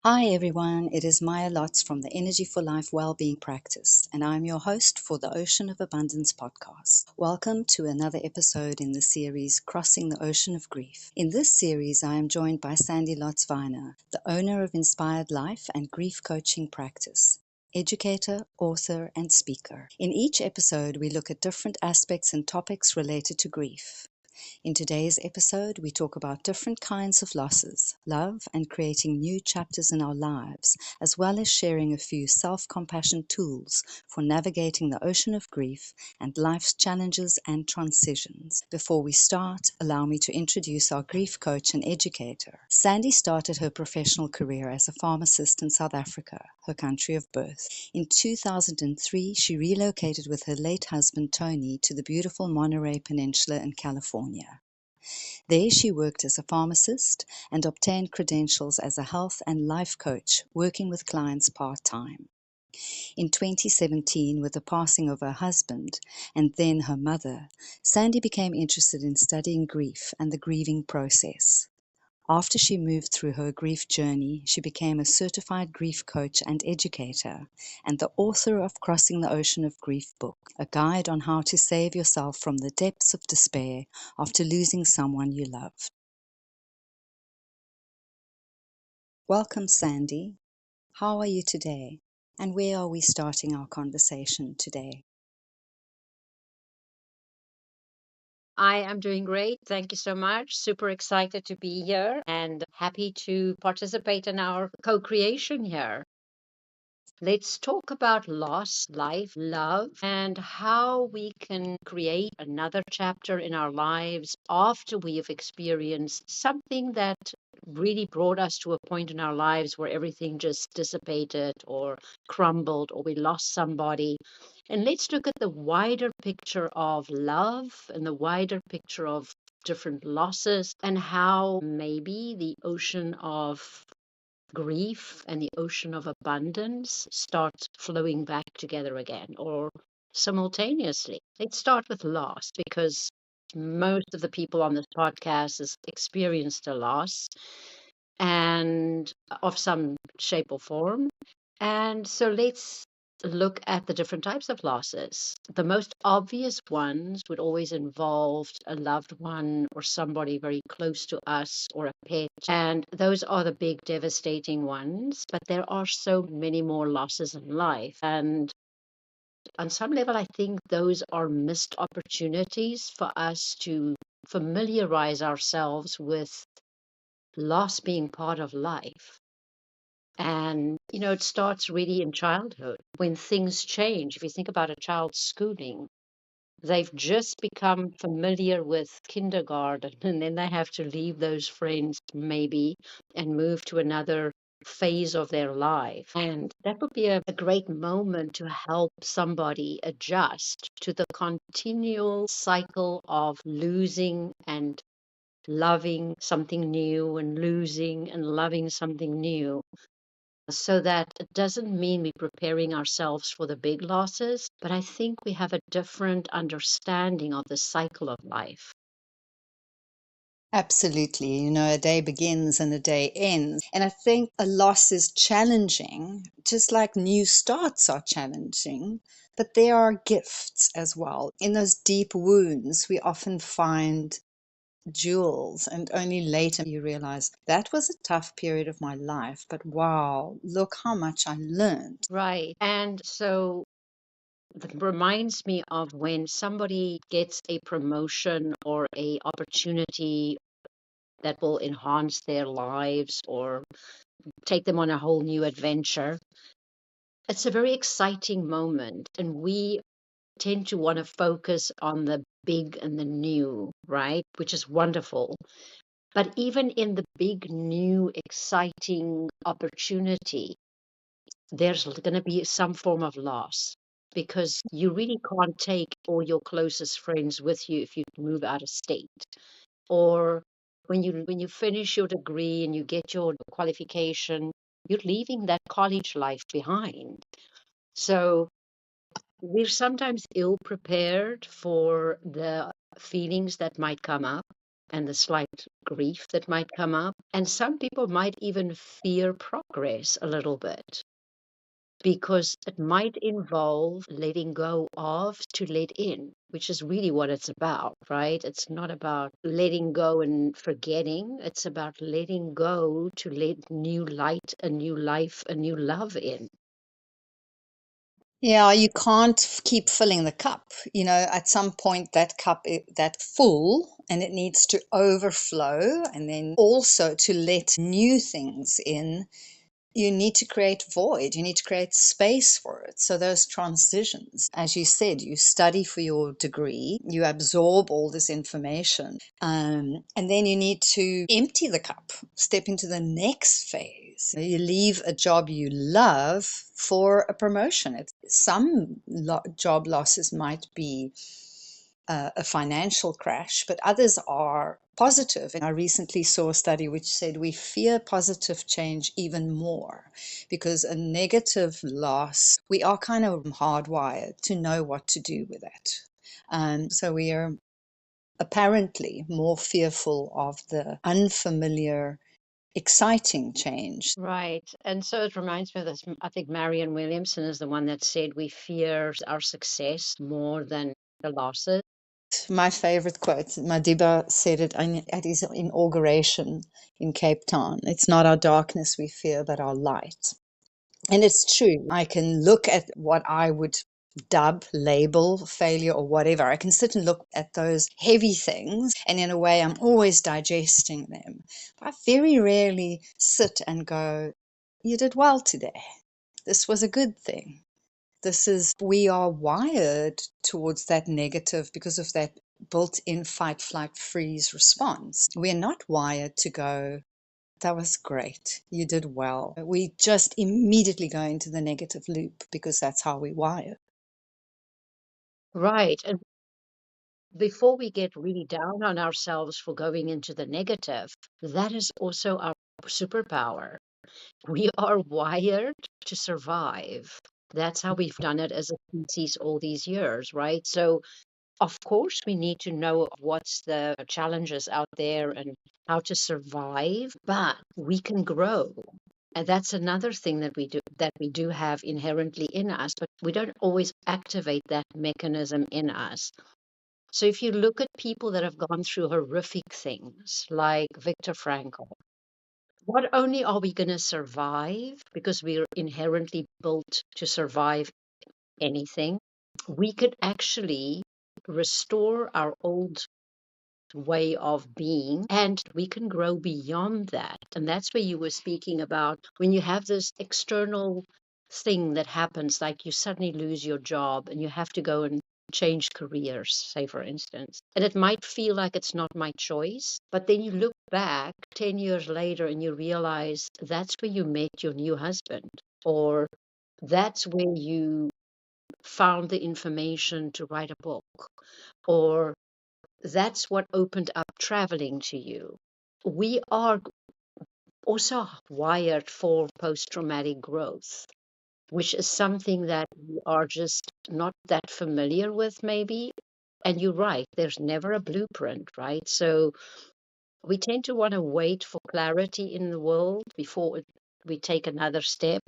Hi everyone, it is Maya Lotz from the Energy for Life Wellbeing Practice, and I'm your host for the Ocean of Abundance podcast. Welcome to another episode in the series Crossing the Ocean of Grief. In this series, I am joined by Sandy Lotz-Weiner, the owner of Inspired Life and Grief Coaching Practice, educator, author, and speaker. In each episode, we look at different aspects and topics related to grief. In today's episode, we talk about different kinds of losses, love, and creating new chapters in our lives, as well as sharing a few self-compassion tools for navigating the ocean of grief and life's challenges and transitions. Before we start, allow me to introduce our grief coach and educator. Sandy started her professional career as a pharmacist in South Africa, her country of birth. In 2003, she relocated with her late husband Tony to the beautiful Monterey Peninsula in California. There she worked as a pharmacist and obtained credentials as a health and life coach, working with clients part-time. In 2017, with the passing of her husband and then her mother, Sandy became interested in studying grief and the grieving process. After she moved through her grief journey, she became a certified grief coach and educator, and the author of Crossing the Ocean of Grief book, a guide on how to save yourself from the depths of despair after losing someone you love. Welcome, Sandy. How are you today? And where are we starting our conversation today? I am doing great. Thank you so much. Super excited to be here and happy to participate in our co creation here. Let's talk about loss, life, love, and how we can create another chapter in our lives after we have experienced something that really brought us to a point in our lives where everything just dissipated or crumbled or we lost somebody. And let's look at the wider picture of love and the wider picture of different losses and how maybe the ocean of grief and the ocean of abundance start flowing back together again or simultaneously. Let's start with loss because most of the people on this podcast has experienced a loss and of some shape or form. And so let's look at the different types of losses. The most obvious ones would always involve a loved one or somebody very close to us or a pet. And those are the big devastating ones. But there are so many more losses in life. And on some level, I think those are missed opportunities for us to familiarize ourselves with loss being part of life. And, it starts really in childhood when things change. If you think about a child's schooling, they've just become familiar with kindergarten and then they have to leave those friends maybe and move to another phase of their life. And that would be a great moment to help somebody adjust to the continual cycle of losing and loving something new and losing and loving something new so that it doesn't mean we're preparing ourselves for the big losses, but I think we have a different understanding of the cycle of life. Absolutely. A day begins and a day ends. And I think a loss is challenging, just like new starts are challenging, but there are gifts as well. In those deep wounds, we often find jewels, and only later you realize that was a tough period of my life, but wow, look how much I learned. Right. And so that reminds me of when somebody gets a promotion or a opportunity that will enhance their lives or take them on a whole new adventure. It's a very exciting moment, and we tend to want to focus on the big and the new, right? Which is wonderful. But even in the big, new, exciting opportunity, there's going to be some form of loss because you really can't take all your closest friends with you if you move out of state. Or when you finish your degree and you get your qualification, you're leaving that college life behind. So we're sometimes ill prepared for the feelings that might come up. and the slight grief that might come up. And some people might even fear progress a little bit because it might involve letting go of to let in, which is really what it's about, right? It's not about letting go and forgetting, it's about letting go to let new light, a new life, a new love in. Yeah, you can't keep filling the cup. At some point that cup that full and it needs to overflow, and then also to let new things in. You need to create void, you need to create space for it. So those transitions, as you said, you study for your degree, you absorb all this information, and then you need to empty the cup, step into the next phase. You leave a job you love for a promotion. Some job losses might be a financial crash, but others are positive. And I recently saw a study which said we fear positive change even more because a negative loss, we are kind of hardwired to know what to do with that. So we are apparently more fearful of the unfamiliar, exciting change. Right. And so it reminds me of this. I think Marianne Williamson is the one that said we fear our success more than the losses. My favorite quote, Madiba said it at his inauguration in Cape Town. It's not our darkness we fear, but our light. And it's true. I can look at what I would label failure or whatever. I can sit and look at those heavy things, and in a way, I'm always digesting them. But I very rarely sit and go, you did well today. This was a good thing. We are wired towards that negative because of that built in fight, flight, freeze response. We're not wired to go, that was great. You did well. We just immediately go into the negative loop because that's how we wire. Right. And before we get really down on ourselves for going into the negative, that is also our superpower. We are wired to survive. That's how we've done it as a species all these years, right? So, of course, we need to know what's the challenges out there and how to survive, but we can grow. And that's another thing that we do have inherently in us, but we don't always activate that mechanism in us. So if you look at people that have gone through horrific things like Viktor Frankl, not only are we going to survive because we're inherently built to survive anything, we could actually restore our old way of being and we can grow beyond that. And that's where you were speaking about when you have this external thing that happens, like you suddenly lose your job and you have to go and change careers, say, for instance. And it might feel like it's not my choice, but then you look back 10 years later and you realize that's where you met your new husband, or that's where you found the information to write a book, or that's what opened up traveling to you. We are also wired for post traumatic growth, which is something that we are just not that familiar with, maybe. And you're right, there's never a blueprint, right? So we tend to want to wait for clarity in the world before we take another step.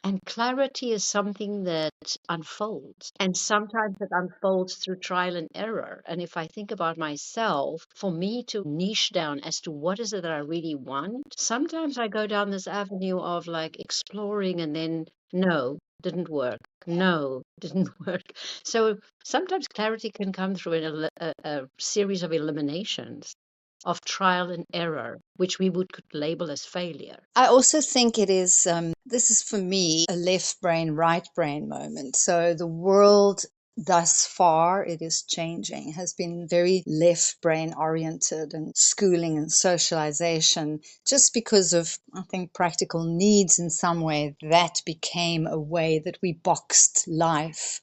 And clarity is something that unfolds. And sometimes it unfolds through trial and error. And if I think about myself, for me to niche down as to what is it that I really want, sometimes I go down this avenue of like exploring and then no, didn't work. No, didn't work. So sometimes clarity can come through in a series of eliminations of trial and error, which we would could label as failure. I also think it is, this is for me, a left brain, right brain moment. So the world thus far, it is changing, has been very left brain oriented, and schooling and socialization, just because of, I think, practical needs in some way, that became a way that we boxed life.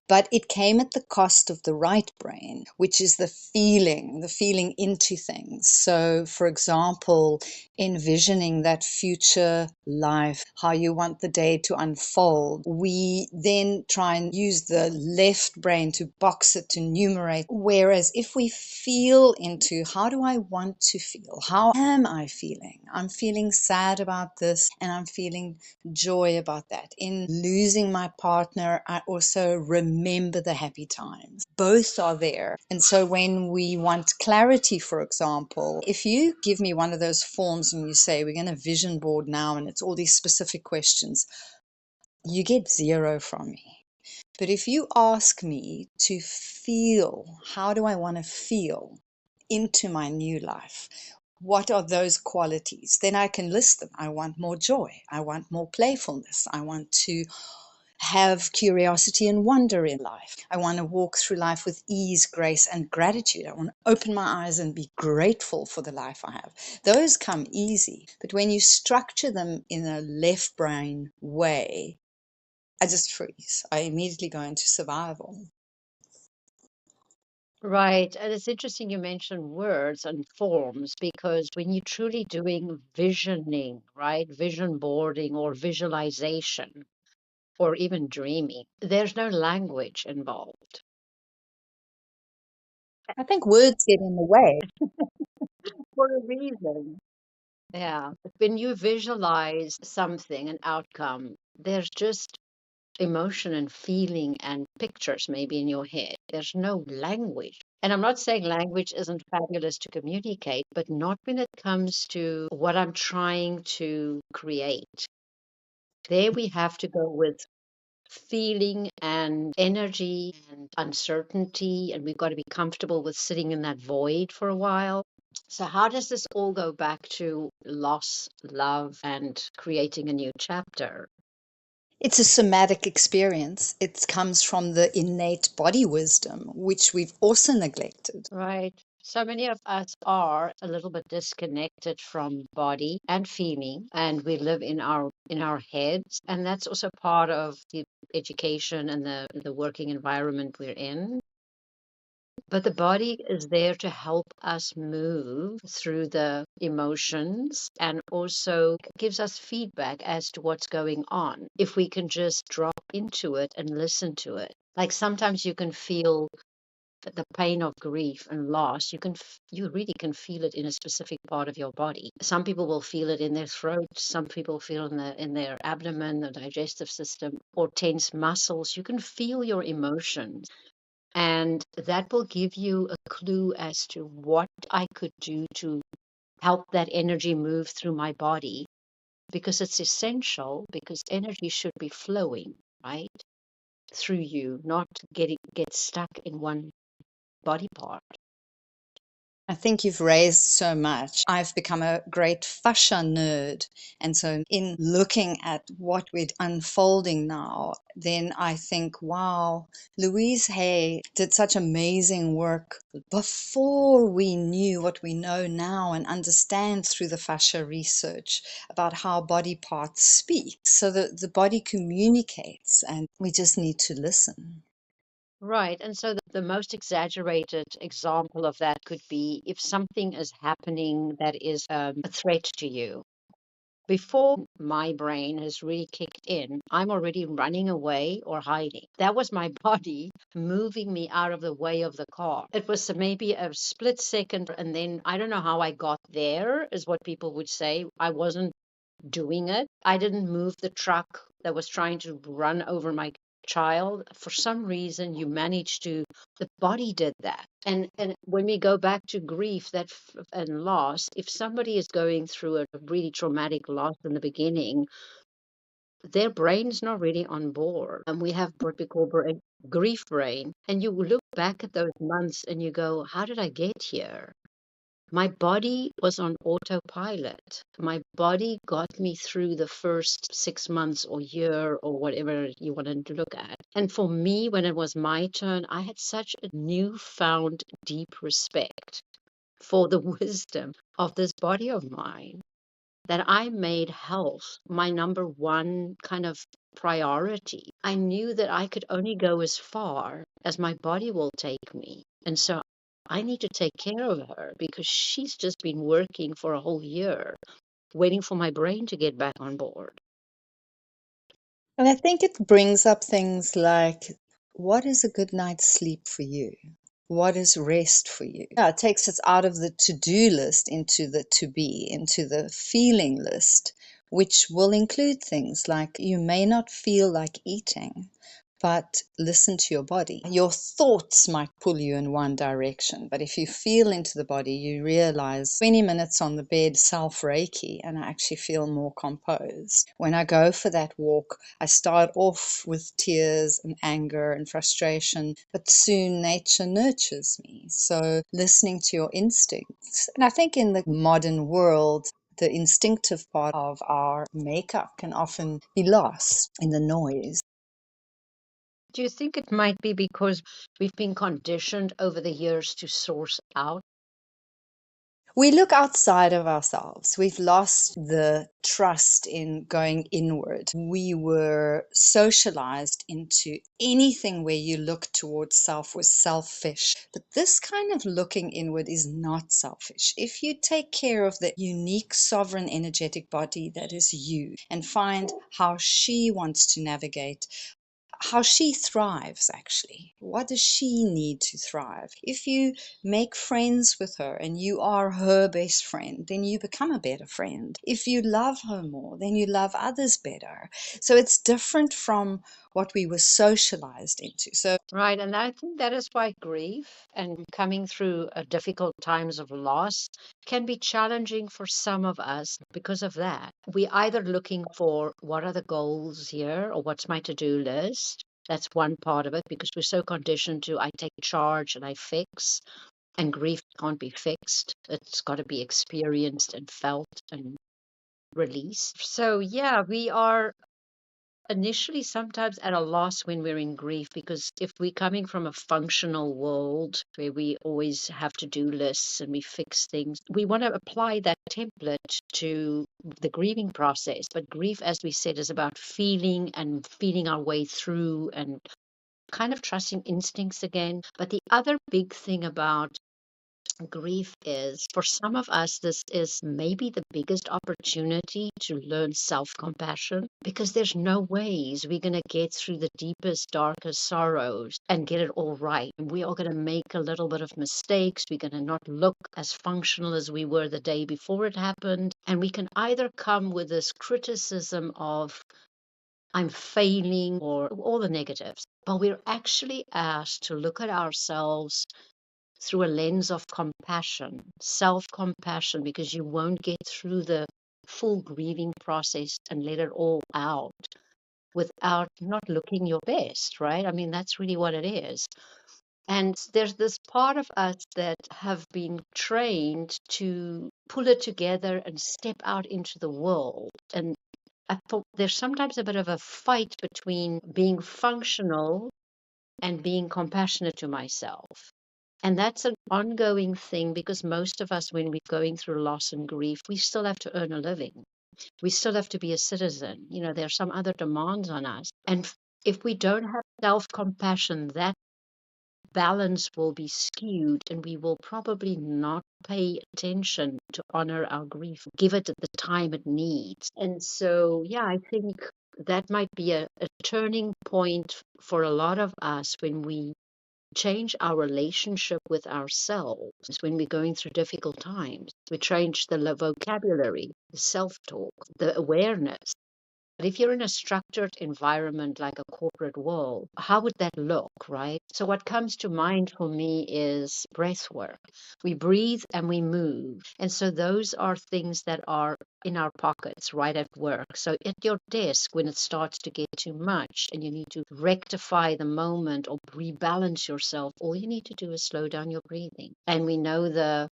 But it came at the cost of the right brain, which is the feeling into things. So, for example, envisioning that future life, how you want the day to unfold. We then try and use the left brain to box it, to numerate. Whereas if we feel into how do I want to feel? How am I feeling? I'm feeling sad about this and I'm feeling joy about that. In losing my partner, I also remember the happy times. Both are there. And so when we want clarity, for example, if you give me one of those forms and you say, we're going to vision board now, and it's all these specific questions, you get zero from me. But if you ask me to feel, how do I want to feel into my new life? What are those qualities? Then I can list them. I want more joy. I want more playfulness. I want to have curiosity and wonder in life. I want to walk through life with ease, grace, and gratitude. I want to open my eyes and be grateful for the life I have. Those come easy. But when you structure them in a left brain way, I just freeze. I immediately go into survival. Right. And it's interesting you mentioned words and forms because when you're truly doing visioning, right, vision boarding or visualization or even dreaming, there's no language involved. I think words get in the way. For a reason. Yeah. When you visualize something, an outcome, there's just emotion and feeling and pictures maybe in your head. There's no language. And I'm not saying language isn't fabulous to communicate, but not when it comes to what I'm trying to create. There we have to go with feeling and energy and uncertainty, and we've got to be comfortable with sitting in that void for a while. So, how does this all go back to loss, love, and creating a new chapter? It's a somatic experience. It comes from the innate body wisdom, which we've also neglected. Right. So many of us are a little bit disconnected from body and feeling, and we live in our heads, and that's also part of the education and the working environment we're in. But the body is there to help us move through the emotions and also gives us feedback as to what's going on. If we can just drop into it and listen to it. Like sometimes you can feel the pain of grief and loss, you really can feel it in a specific part of your body. Some people will feel it in their throat, some people feel in their abdomen, the digestive system, or tense muscles. You can feel your emotions, and that will give you a clue as to what I could do to help that energy move through my body, because it's essential, because energy should be flowing, right, through you, not get stuck in one body part. I think you've raised so much. I've become a great fascia nerd. And so, in looking at what we're unfolding now, then I think, wow, Louise Hay did such amazing work before we knew what we know now and understand through the fascia research about how body parts speak. So, the body communicates, and we just need to listen. Right. And so the most exaggerated example of that could be if something is happening that is a threat to you. Before my brain has really kicked in, I'm already running away or hiding. That was my body moving me out of the way of the car. It was maybe a split second, and then I don't know how I got there, is what people would say. I wasn't doing it. I didn't move the truck that was trying to run over my child. For some reason, you managed to, the body did that. And when we go back to grief and loss, if somebody is going through a really traumatic loss in the beginning, their brain's not really on board. And we have what we call grief brain. And you look back at those months and you go, how did I get here? My body was on autopilot. My body got me through the first 6 months or year or whatever you wanted to look at. And for me, when it was my turn, I had such a newfound deep respect for the wisdom of this body of mine that I made health my number one kind of priority. I knew that I could only go as far as my body will take me. And so I need to take care of her because she's just been working for a whole year, waiting for my brain to get back on board. And I think it brings up things like What is a good night's sleep for you? What is rest for you? Yeah, it takes us out of the to-do list into the to-be, into the feeling list, which will include things like you may not feel like eating, but listen to your body. Your thoughts might pull you in one direction, but if you feel into the body, you realize 20 minutes on the bed, self Reiki, and I actually feel more composed. When I go for that walk, I start off with tears and anger and frustration, but soon nature nurtures me. So listening to your instincts. And I think in the modern world, the instinctive part of our makeup can often be lost in the noise. Do you think it might be because we've been conditioned over the years to source out? We look outside of ourselves. We've lost the trust in going inward. We were socialized into anything where you look towards self was selfish. But this kind of looking inward is not selfish. If you take care of the unique, sovereign, energetic body that is you and find how she wants to navigate, how she thrives actually. What does she need to thrive? If you make friends with her and you are her best friend, then you become a better friend. If you love her more, then you love others better. So it's different from what we were socialized into. So Right, and I think that is why grief and coming through difficult times of loss can be challenging for some of us because of that. We either looking for what are the goals here or what's my to-do list. That's one part of it because we're so conditioned to I take charge and I fix, and grief can't be fixed. It's got to be experienced and felt and released. So yeah, we are initially sometimes at a loss when we're in grief because if we're coming from a functional world where we always have to do lists and we fix things, we want to apply that template to the grieving process. But grief, as we said, is about feeling and feeling our way through and kind of trusting instincts again. But the other big thing about grief is for some of us, this is maybe the biggest opportunity to learn self compassion because there's no ways we're going to get through the deepest, darkest sorrows and get it all right. We are going to make a little bit of mistakes. We're going to not look as functional as we were the day before it happened. And we can either come with this criticism of, I'm failing, or all the negatives. But we're actually asked to look at ourselves through a lens of compassion, self compassion, because you won't get through the full grieving process and let it all out without not looking your best, right? I mean, that's really what it is. And there's this part of us that have been trained to pull it together and step out into the world. And I thought there's sometimes a bit of a fight between being functional and being compassionate to myself. And that's an ongoing thing because most of us, when we're going through loss and grief, we still have to earn a living. We still have to be a citizen. You know, there are some other demands on us. And if we don't have self compassion, that balance will be skewed and we will probably not pay attention to honor our grief, give it the time it needs. And so, yeah, I think that might be a turning point for a lot of us when we change our relationship with ourselves when we're going through difficult times. We change the vocabulary, the self talk, the awareness. But if you're in a structured environment like a corporate world, how would that look, right? So, what comes to mind for me is breath work. We breathe and we move. And so, those are things that are in our pockets right at work. So, at your desk, when it starts to get too much and you need to rectify the moment or rebalance yourself, all you need to do is slow down your breathing. And we know the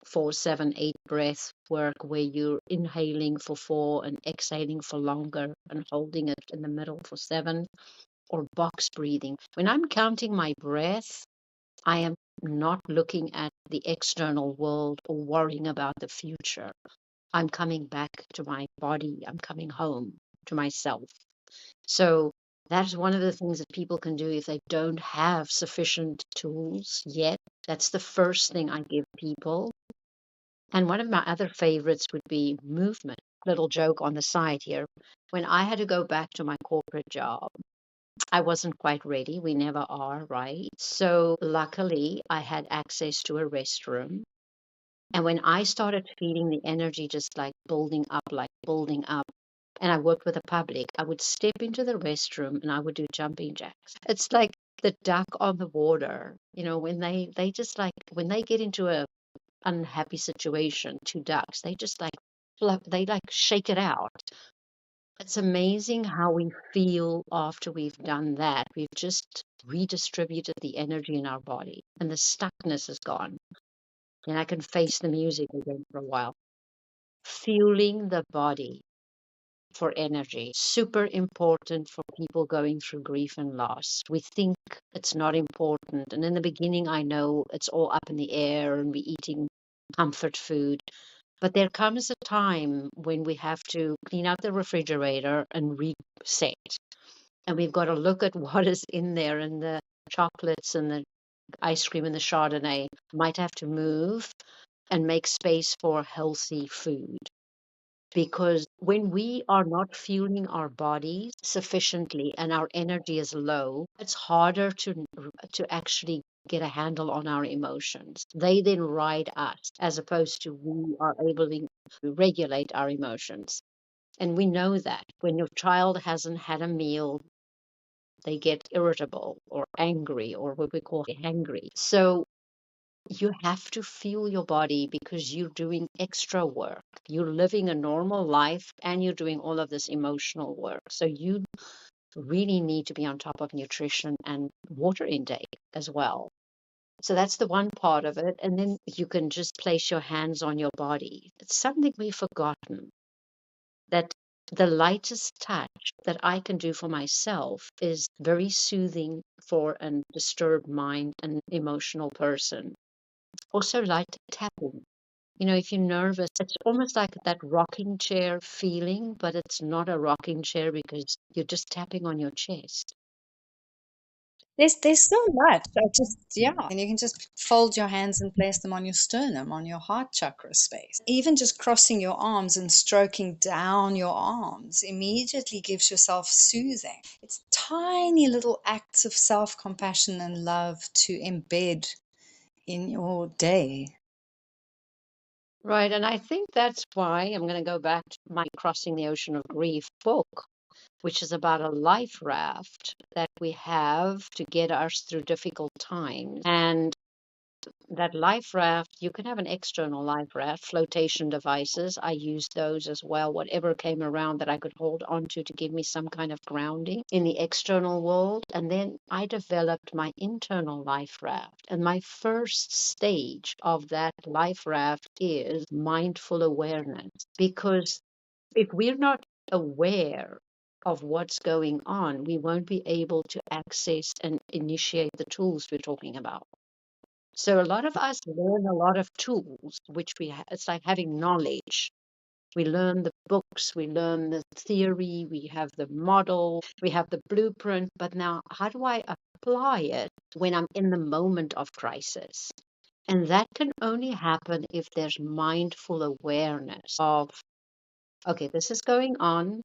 4-7-8 breath work where you're inhaling for 4 and exhaling for longer and holding it in the middle for 7, or box breathing. When I'm counting my breath, I am not looking at the external world or worrying about the future. I'm coming back to my body. I'm coming home to myself. So that's one of the things that people can do if they don't have sufficient tools yet. That's the first thing I give people. And one of my other favorites would be movement. Little joke on the side here. When I had to go back to my corporate job, I wasn't quite ready. We never are, right? So luckily, I had access to a restroom. And when I started feeling the energy just like building up, and I worked with the public, I would step into the restroom and I would do jumping jacks. It's like the duck on the water, when they just like when they get into a unhappy situation, two ducks, they just like they like shake it out. It's amazing how we feel after we've done that. We've just redistributed the energy in our body and the stuckness is gone. And I can face the music again for a while. Fueling the body for energy. Super important for people going through grief and loss. We think it's not important. And in the beginning, I know it's all up in the air and we're eating comfort food. But there comes a time when we have to clean out the refrigerator and reset. And we've got to look at what is in there, and the chocolates and the ice cream and the Chardonnay might have to move and make space for healthy food. Because when we are not fueling our bodies sufficiently and our energy is low, it's harder to actually get a handle on our emotions. They then ride us as opposed to we are able to regulate our emotions. And we know that when your child hasn't had a meal, they get irritable or angry or what we call hangry. So you have to fuel your body because you're doing extra work. You're living a normal life and you're doing all of this emotional work. So you really need to be on top of nutrition and water intake as well. So that's the one part of it. And then you can just place your hands on your body. It's something we've forgotten, that the lightest touch that I can do for myself is very soothing for a disturbed mind and emotional person. Also, light tapping. If you're nervous, it's almost like that rocking chair feeling, but it's not a rocking chair because you're just tapping on your chest. There's so much. And you can just fold your hands and place them on your sternum, on your heart chakra space. Even just crossing your arms and stroking down your arms immediately gives yourself soothing. It's tiny little acts of self-compassion and love to embed in your day. Right. And I think that's why I'm going to go back to my Crossing the Ocean of Grief book, which is about a life raft that we have to get us through difficult times. And that life raft, you can have an external life raft, flotation devices. I used those as well, whatever came around that I could hold onto to give me some kind of grounding in the external world. And then I developed my internal life raft. And my first stage of that life raft is mindful awareness. Because if we're not aware of what's going on, we won't be able to access and initiate the tools we're talking about. So a lot of us learn a lot of tools, which it's like having knowledge. We learn the books, we learn the theory, we have the model, we have the blueprint. But now, how do I apply it when I'm in the moment of crisis? And that can only happen if there's mindful awareness of, okay, this is going on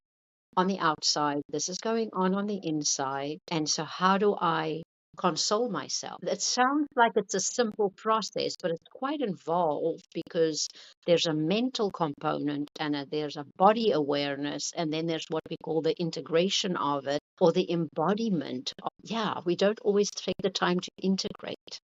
the outside, this is going on the inside. And so, how do I console myself? It sounds like it's a simple process, but it's quite involved because there's a mental component and there's a body awareness, and then there's what we call the integration of it or the embodiment. Yeah, we don't always take the time to integrate.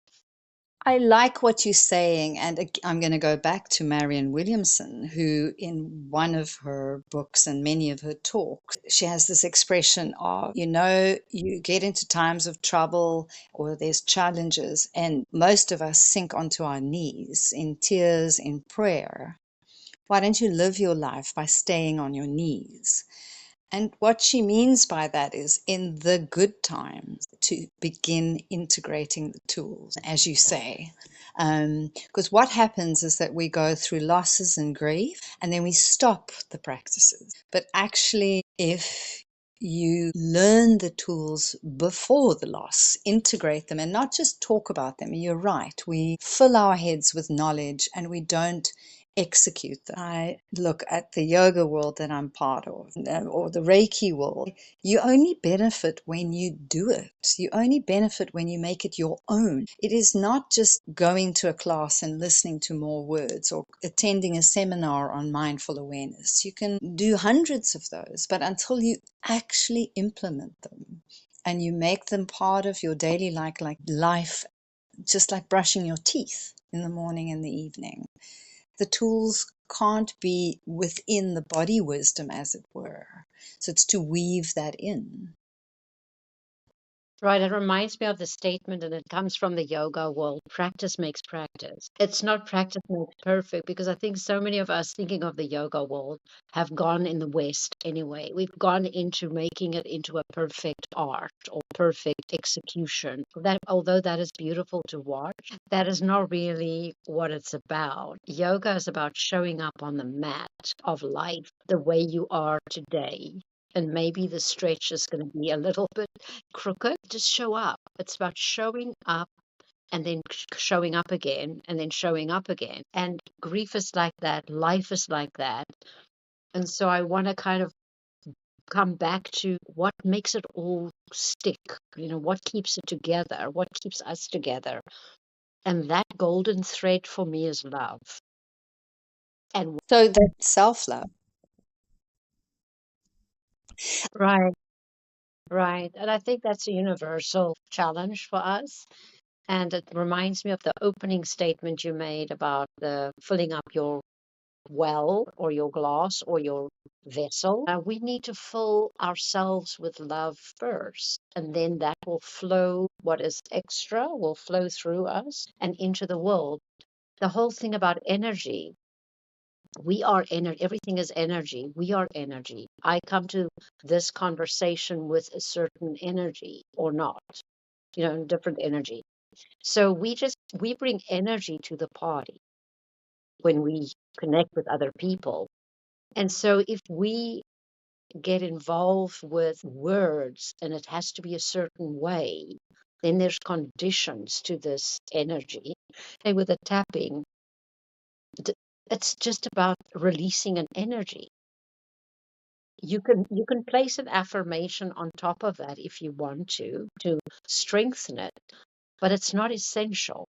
I like what you're saying, and I'm going to go back to Marianne Williamson, who, in one of her books and many of her talks, she has this expression of, you get into times of trouble or there's challenges, and most of us sink onto our knees in tears, in prayer. Why don't you live your life by staying on your knees? And what she means by that is in the good times to begin integrating the tools, as you say. Because what happens is that we go through losses and grief and then we stop the practices. But actually, if you learn the tools before the loss, integrate them, and not just talk about them. You're right. We fill our heads with knowledge and we don't execute them. I look at the yoga world that I'm part of, or the Reiki world. You only benefit when you do it. You only benefit when you make it your own. It is not just going to a class and listening to more words or attending a seminar on mindful awareness. You can do hundreds of those, but until you actually implement them and you make them part of your daily life, just like brushing your teeth in the morning and the evening, the tools can't be within the body wisdom, as it were. So it's to weave that in. Right, it reminds me of the statement, and it comes from the yoga world: practice makes practice. It's not practice makes perfect, because I think so many of us thinking of the yoga world have gone in the West anyway. We've gone into making it into a perfect art or perfect execution. That, although that is beautiful to watch, that is not really what it's about. Yoga is about showing up on the mat of life the way you are today. And maybe the stretch is going to be a little bit crooked. Just show up. It's about showing up and then showing up again and then showing up again. And grief is like that. Life is like that. And so I want to kind of come back to what makes it all stick. What keeps it together? What keeps us together? And that golden thread for me is love. And So that self love. right, right. And I think that's a universal challenge for us. And it reminds me of the opening statement you made about the filling up your well or your glass or your vessel. We need to fill ourselves with love first, and then that will flow. What is extra will flow through us and into the world. The whole thing about energy, we are energy, everything is energy. We are energy. I come to this conversation with a certain energy or not, different energy. So we bring energy to the party when we connect with other people. And so if we get involved with words and it has to be a certain way, then there's conditions to this energy. And with the tapping, it's just about releasing an energy. You can place an affirmation on top of that if you want to strengthen it, but it's not essential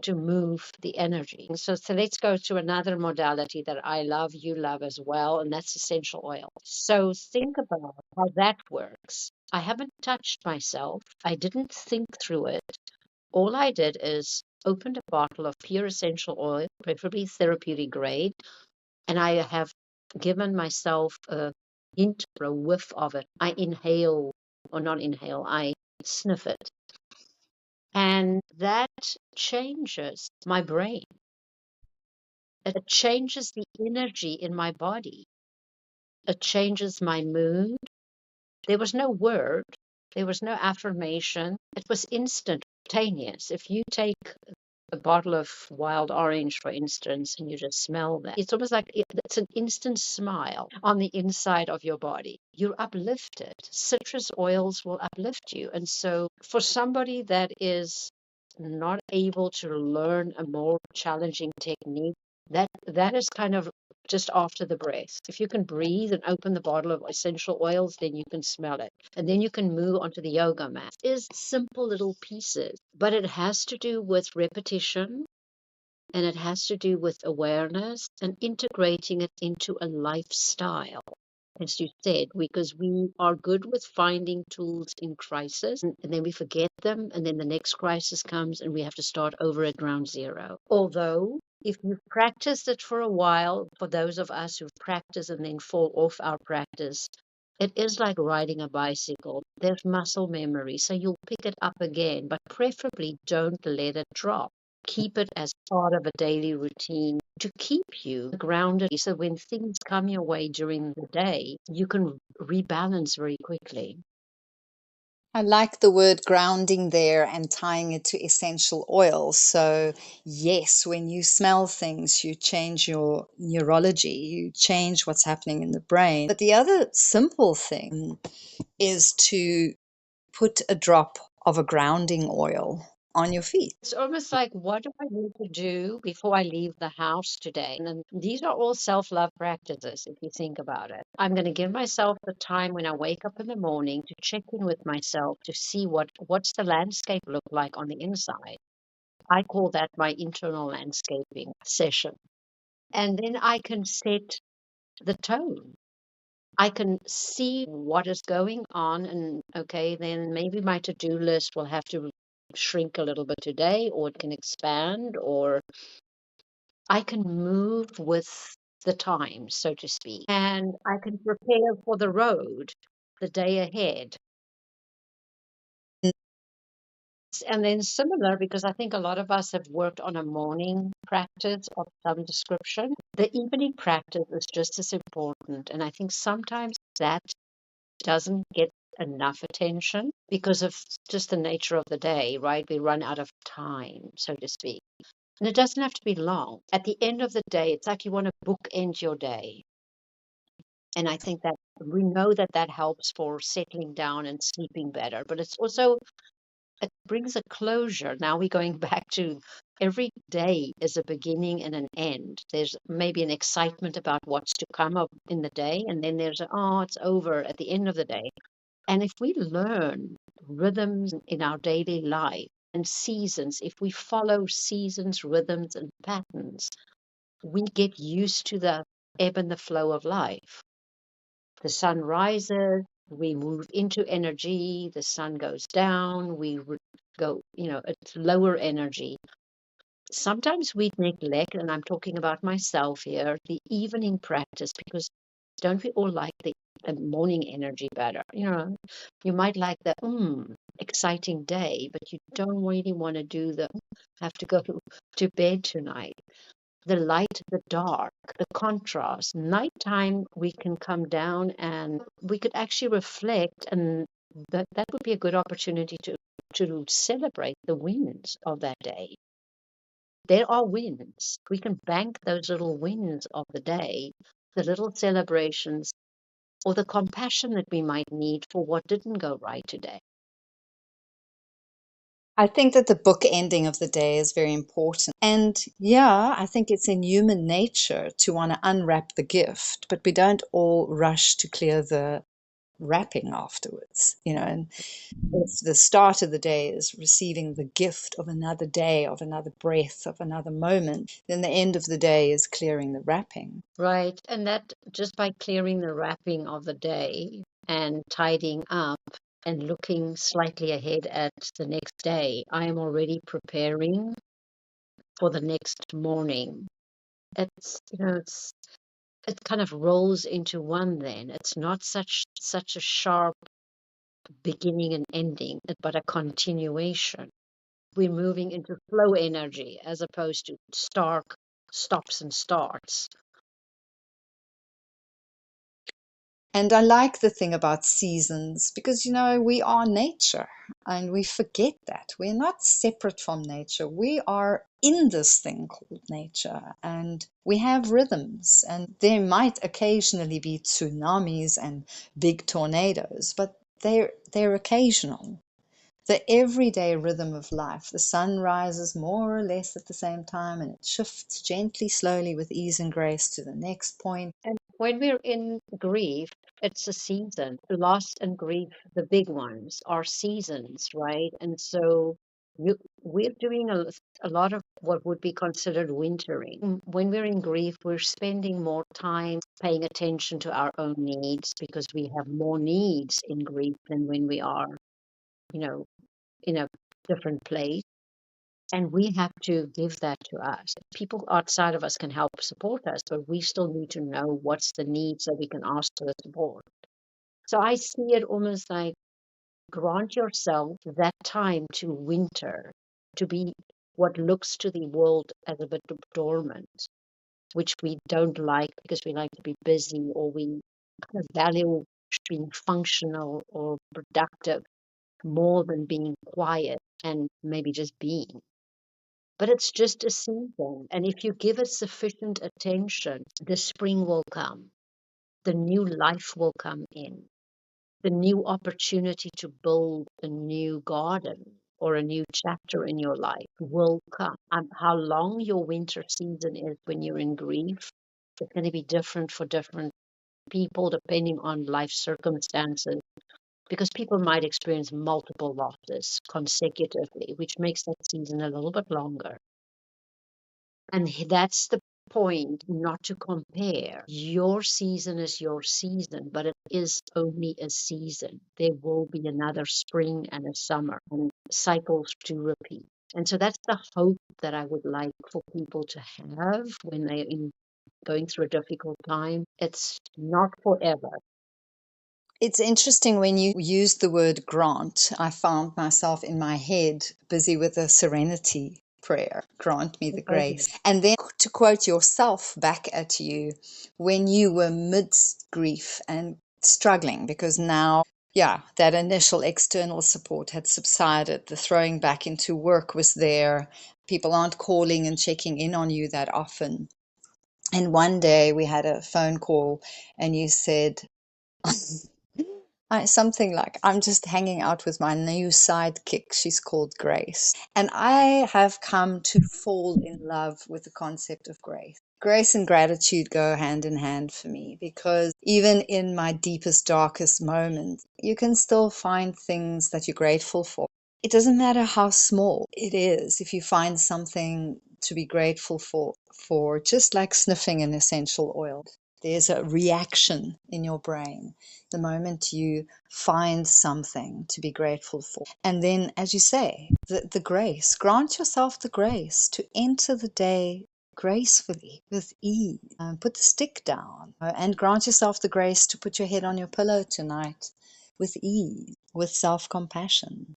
to move the energy. So let's go to another modality that I love, you love as well, and that's essential oil. So think about how that works. I haven't touched myself. I didn't think through it. All I did is opened a bottle of pure essential oil, preferably therapeutic grade, and I have given myself a hint or a whiff of it. I inhale, or not inhale, I sniff it. And that changes my brain. It changes the energy in my body. It changes my mood. There was no word, there was no affirmation. It was instantaneous. If you take a bottle of wild orange, for instance, and you just smell that, it's almost like it's an instant smile on the inside of your body. You're uplifted. Citrus oils will uplift you. And so, for somebody that is not able to learn a more challenging technique, that is kind of just after the breath. If you can breathe and open the bottle of essential oils, then you can smell it. And then you can move onto the yoga mat. It's simple little pieces, but it has to do with repetition, and it has to do with awareness and integrating it into a lifestyle. As you said, because we are good with finding tools in crisis, and then we forget them, and then the next crisis comes and we have to start over at ground zero. Although, if you've practiced it for a while, for those of us who've practiced and then fall off our practice, it is like riding a bicycle. There's muscle memory, so you'll pick it up again, but preferably don't let it drop. Keep it as part of a daily routine to keep you grounded. So when things come your way during the day, you can rebalance very quickly. I like the word grounding there and tying it to essential oils. So, yes, when you smell things, you change your neurology, you change what's happening in the brain. But the other simple thing is to put a drop of a grounding oil on your feet. It's almost like, what do I need to do before I leave the house today? And then these are all self-love practices, if you think about it. I'm going to give myself the time when I wake up in the morning to check in with myself to see what's the landscape look like on the inside. I call that my internal landscaping session. And then I can set the tone. I can see what is going on, and okay, then maybe my to-do list will have to shrink a little bit today, or it can expand, or I can move with the times, so to speak, and I can prepare for the road, the day ahead. And then similar, because I think a lot of us have worked on a morning practice of some description, the evening practice is just as important. And I think sometimes that doesn't get enough attention because of just the nature of the day, right? We run out of time, so to speak. And it doesn't have to be long. At the end of the day, it's like you want to bookend your day. And I think that we know that that helps for settling down and sleeping better. But it's also, it brings a closure. Now we're going back to every day is a beginning and an end. There's maybe an excitement about what's to come up in the day. And then there's a, oh, it's over at the end of the day. And if we learn rhythms in our daily life and seasons, if we follow seasons, rhythms, and patterns, we get used to the ebb and the flow of life. The sun rises, we move into energy, the sun goes down, go, it's lower energy. Sometimes we neglect, and I'm talking about myself here, the evening practice because don't we all like the morning energy better? You might like the exciting day, but you don't really want to do the have to go to bed tonight. The light, the dark, the contrast. Nighttime, we can come down and we could actually reflect, and that would be a good opportunity to celebrate the wins of that day. There are wins. We can bank those little wins of the day, the little celebrations, or the compassion that we might need for what didn't go right today. I think that the book ending of the day is very important. And yeah, I think it's in human nature to want to unwrap the gift, but we don't all rush to clear the wrapping afterwards, and if the start of the day is receiving the gift of another day, of another breath, of another moment, then the end of the day is clearing the wrapping. Right. And that just by clearing the wrapping of the day and tidying up and looking slightly ahead at the next day, I am already preparing for the next morning. It kind of rolls into one then. It's not such a sharp beginning and ending, but a continuation. We're moving into flow energy as opposed to stark stops and starts. And I like the thing about seasons because, we are nature and we forget that. We're not separate from nature. We are in this thing called nature and we have rhythms. And there might occasionally be tsunamis and big tornadoes, but they're occasional. The everyday rhythm of life. The sun rises more or less at the same time and it shifts gently, slowly, with ease and grace to the next point. And when we're in grief, it's a season. Loss and grief, the big ones, are seasons, right? And so we're doing a lot of what would be considered wintering. When we're in grief, we're spending more time paying attention to our own needs because we have more needs in grief than when we are, you know, in a different place. And we have to give that to us. People outside of us can help support us, but we still need to know what's the need so we can ask for the support. So I see it almost like grant yourself that time to winter, to be what looks to the world as a bit dormant, which we don't like because we like to be busy or we kind of value being functional or productive more than being quiet and maybe just being. But it's just a season. And if you give it sufficient attention, the spring will come, the new life will come in, the new opportunity to build a new garden. or a new chapter in your life will come. And how long your winter season is when you're in grief, it's going to be different for different people depending on life circumstances, because people might experience multiple losses consecutively, which makes that season a little bit longer. And that's the point, not to compare. Your season is your season, but it is only a season. There will be another spring and a summer, and cycles to repeat. And so that's the hope that I would like for people to have when they're going through a difficult time. It's not forever. It's interesting when you use the word grant. I found myself in my head busy with a serenity prayer, grant me the grace. And then to quote yourself back at you when you were midst grief and struggling, because now, yeah, that initial external support had subsided. The throwing back into work was there. People aren't calling and checking in on you that often. And one day we had a phone call and you said, something like, I'm just hanging out with my new sidekick. She's called Grace. And I have come to fall in love with the concept of grace. Grace and gratitude go hand in hand for me because even in my deepest, darkest moments, you can still find things that you're grateful for. It doesn't matter how small it is, if you find something to be grateful for just like sniffing an essential oil. There's a reaction in your brain the moment you find something to be grateful for. And then, as you say, the grace, grant yourself the grace to enter the day gracefully, with ease. Put the stick down and grant yourself the grace to put your head on your pillow tonight with ease, with self compassion.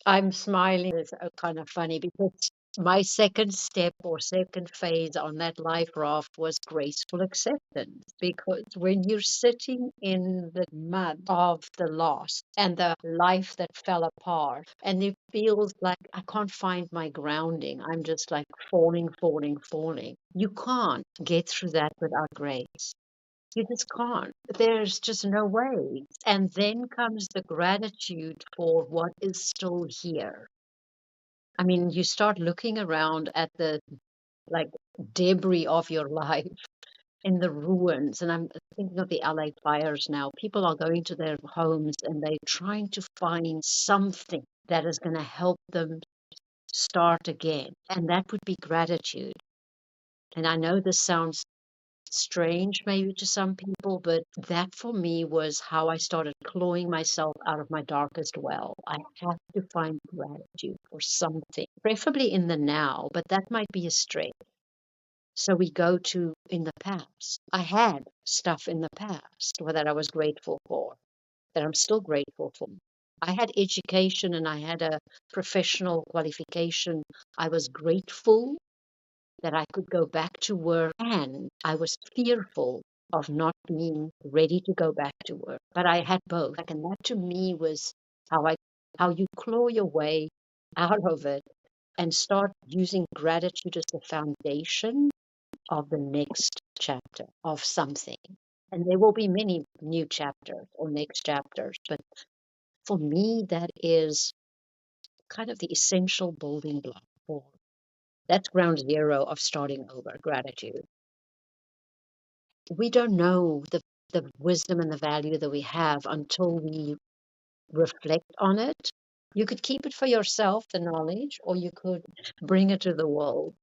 I'm smiling. It's kind of funny because my second step or second phase on that life raft was graceful acceptance. Because when you're sitting in the mud of the loss and the life that fell apart, and it feels like I can't find my grounding, I'm just like falling, falling, falling. You can't get through that without grace. You just can't. There's just no way. And then comes the gratitude for what is still here. I mean, you start looking around at the like debris of your life in the ruins. And I'm thinking of the LA fires now. People are going to their homes and they're trying to find something that is going to help them start again. And that would be gratitude. And I know this sounds strange maybe to some people, but that for me was how I started clawing myself out of my darkest well. I have to find gratitude for something, preferably in the now, but that might be a stretch. So we go to in the past. I had stuff in the past that I was grateful for, that I'm still grateful for. I had education and I had a professional qualification. I was grateful that I could go back to work, and I was fearful of not being ready to go back to work. But I had both. And that to me was how you claw your way out of it and start using gratitude as the foundation of the next chapter of something. And there will be many new chapters or next chapters. But for me, that is kind of the essential building block for that's ground zero of starting over gratitude. We don't know the wisdom and the value that we have until we reflect on it. You could keep it for yourself, the knowledge, or you could bring it to the world.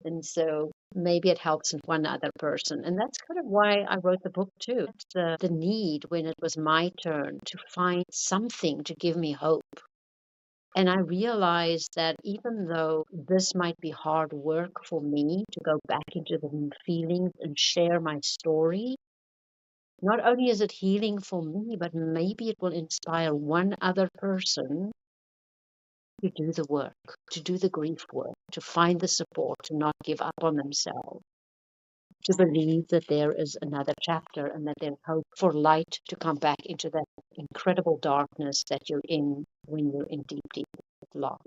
And so maybe it helps one other person. And that's kind of why I wrote the book too. That's the need when it was my turn to find something to give me hope. And I realized that even though this might be hard work for me to go back into the feelings and share my story, not only is it healing for me, but maybe it will inspire one other person to do the work, to do the grief work, to find the support, to not give up on themselves, to believe that there is another chapter and that there's hope for light to come back into that incredible darkness that you're in when you're in deep, deep loss.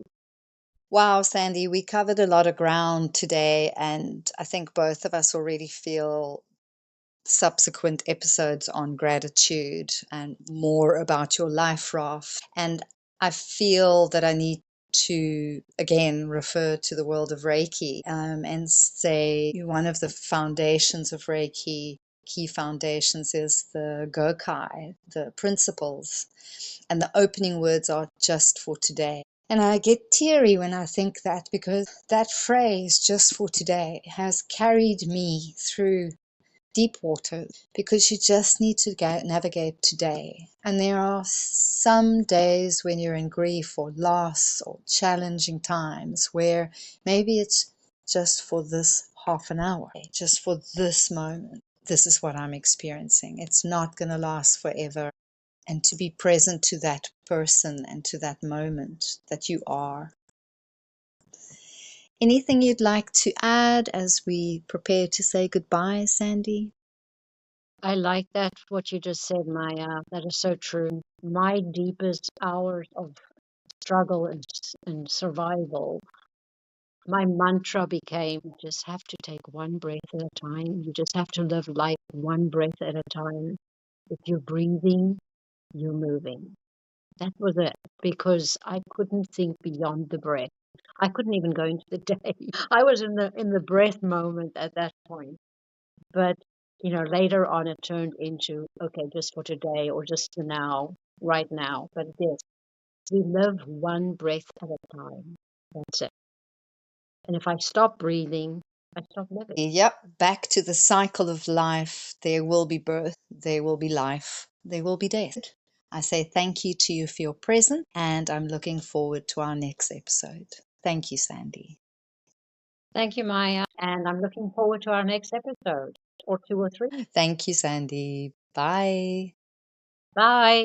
Wow, Sandy, we covered a lot of ground today, and I think both of us already feel subsequent episodes on gratitude and more about your life raft. And I feel that I need to again refer to the world of Reiki, and say one of the foundations of Reiki, key foundations, is the Gokai, the principles. And the opening words are just for today. And I get teary when I think that, because that phrase, just for today, has carried me through deep water, because you just need to navigate today. And there are some days when you're in grief or loss or challenging times where maybe it's just for this half an hour, just for this moment. This is what I'm experiencing. It's not going to last forever. And to be present to that person and to that moment that you are. Anything you'd like to add as we prepare to say goodbye, Sandy? I like that, what you just said, Maya. That is so true. My deepest hours of struggle and survival, my mantra became, you just have to take one breath at a time. You just have to live life one breath at a time. If you're breathing, you're moving. That was it, because I couldn't think beyond the breath. I couldn't even go into the day. I was in the breath moment at that point. But later on it turned into, okay, just for today or just for now, right now. But yes, we live one breath at a time. That's it. And if I stop breathing, I stop living. Yep, back to the cycle of life. There will be birth, there will be life, there will be death. I say thank you to you for your presence, and I'm looking forward to our next episode. Thank you, Sandy. Thank you, Maya. And I'm looking forward to our next episode, or two or three. Thank you, Sandy. Bye. Bye.